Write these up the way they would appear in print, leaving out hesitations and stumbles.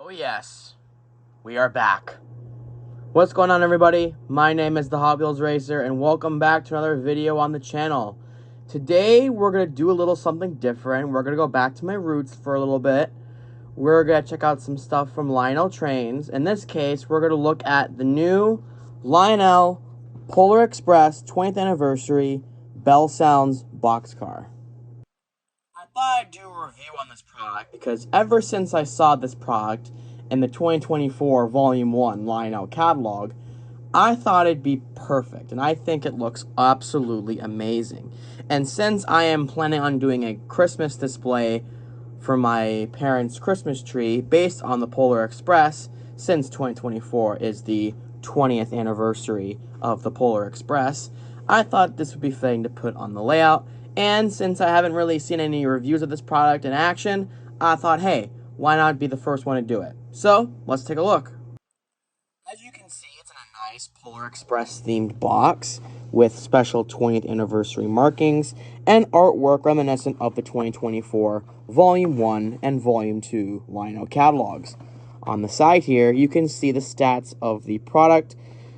Oh yes, we are back. What's going on, everybody? My name is the Hot Wheels Racer and welcome back to another video on the channel. Today we're going to do a little something different. We're going to go back to my roots for a little bit. We're going to check out some stuff from Lionel Trains. In this case, we're going to look at the new Lionel Polar Express 20th Anniversary Bell Sounds boxcar. I thought I'd do a review on this product because ever since I saw this product in the 2024 Volume 1 Lionel catalog, I thought it'd be perfect, and I think it looks absolutely amazing. And since I am planning on doing a Christmas display for my parents' Christmas tree based on the Polar Express, since 2024 is the 20th anniversary of the Polar Express, I thought this would be fitting to put on the layout. And since I haven't really seen any reviews of this product in action, I thought, hey, why not be the first one to do it? So, let's take a look. As you can see, it's in a nice Polar Express themed box with special 20th anniversary markings and artwork reminiscent of the 2024 Volume 1 and Volume 2 Lionel catalogs. On the side here, you can see the stats of the product.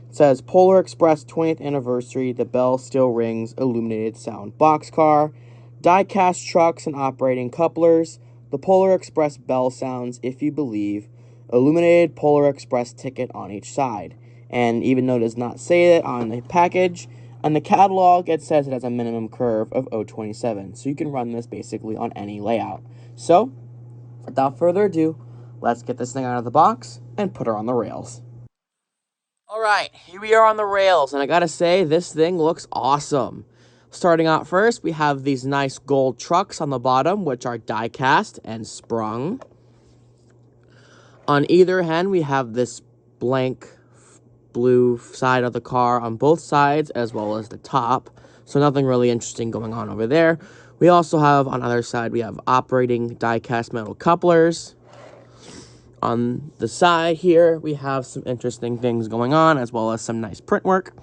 It says Polar Express 20th Anniversary, the bell still rings, illuminated sound boxcar, die-cast trucks and operating couplers, the Polar Express bell sounds if you believe, illuminated Polar Express ticket on each side. And even though it does not say it on the package, on the catalog it says it has a minimum curve of 0.27, so you can run this basically on any layout. So, without further ado, let's get this thing out of the box and put her on the rails. Alright, here we are on the rails, and I gotta say, this thing looks awesome. Starting out first, we have these nice gold trucks on the bottom, which are die-cast and sprung. On either end, we have this blank blue side of the car on both sides, as well as the top. So nothing really interesting going on over there. We also have, on the other side, we have operating die-cast metal couplers. On the side here, we have some interesting things going on, as well as some nice print work.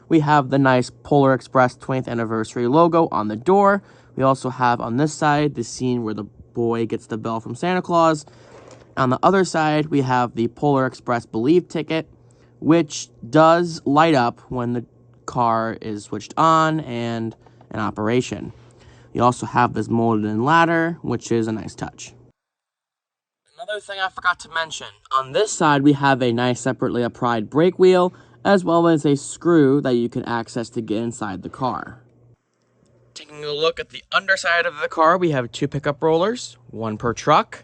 We have the nice Polar Express 20th Anniversary logo on the door. We also have on this side the scene where the boy gets the bell from Santa Claus. On the other side, we have the Polar Express Believe ticket, which does light up when the car is switched on and in operation. We also have this molded-in ladder, which is a nice touch. Another thing I forgot to mention, on this side we have a nice separately applied brake wheel, as well as a screw that you can access to get inside the car. Taking a look at the underside of the car, we have two pickup rollers, one per truck.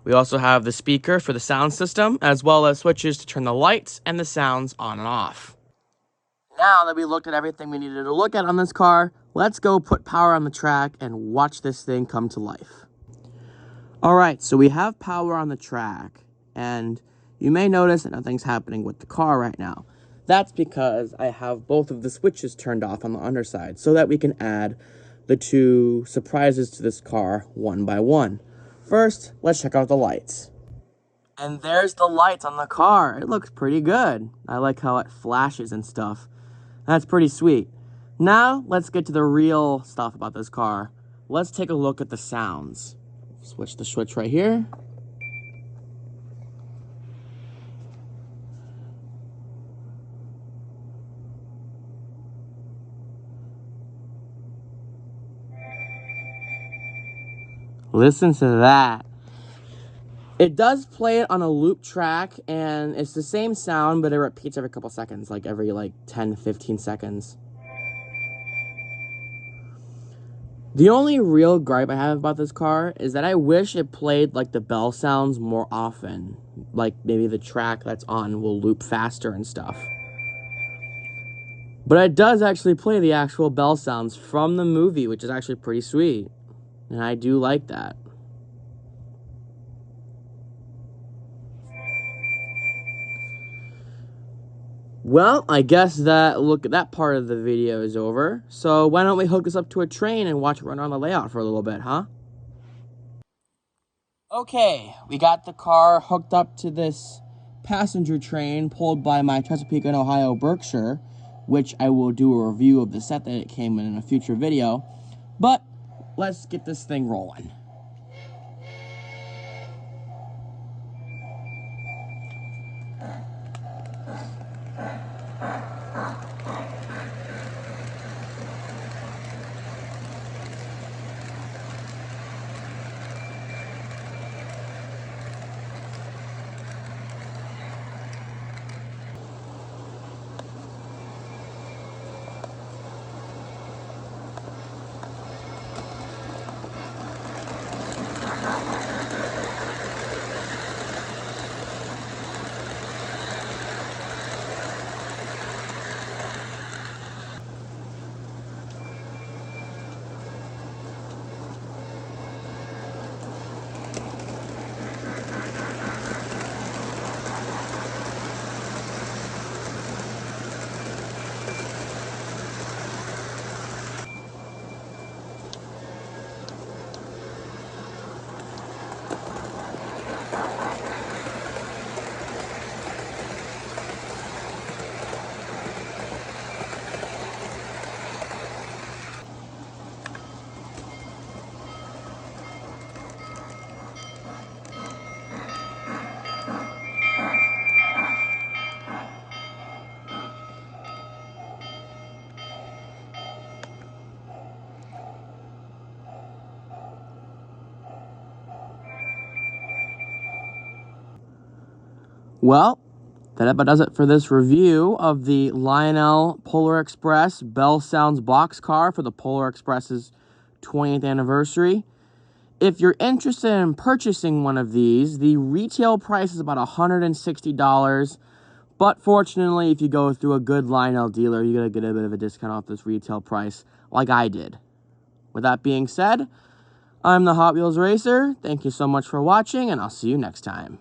We also have the speaker for the sound system, as well as switches to turn the lights and the sounds on and off. Now that we looked at everything we needed to look at on this car, let's go put power on the track and watch this thing come to life. Alright, so we have power on the track, and you may notice that nothing's happening with the car right now. That's because I have both of the switches turned off on the underside, so that we can add the two surprises to this car one by one. First, let's check out the lights. And there's the lights on the car. It looks pretty good. I like how it flashes and stuff. That's pretty sweet. Now, let's get to the real stuff about this car. Let's take a look at the sounds. Switch the switch right here. Listen to that. It does play it on a loop track, and it's the same sound, but it repeats every couple seconds, like every 10-15 seconds. The only real gripe I have about this car is that I wish it played the bell sounds more often. Like maybe the track that's on will loop faster and stuff. But it does actually play the actual bell sounds from the movie, which is actually pretty sweet. And I do like that. Well, I guess that part of the video is over. So why don't we hook this up to a train and watch it run on the layout for a little bit, huh? Okay, we got the car hooked up to this passenger train pulled by my Chesapeake and Ohio Berkshire, which I will do a review of the set that it came in a future video. But let's get this thing rolling. Well, that about does it for this review of the Lionel Polar Express Bell Sounds boxcar for the Polar Express's 20th anniversary. If you're interested in purchasing one of these, the retail price is about $160. But fortunately, if you go through a good Lionel dealer, you're going to get a bit of a discount off this retail price, like I did. With that being said, I'm the Hot Wheels Racer. Thank you so much for watching, and I'll see you next time.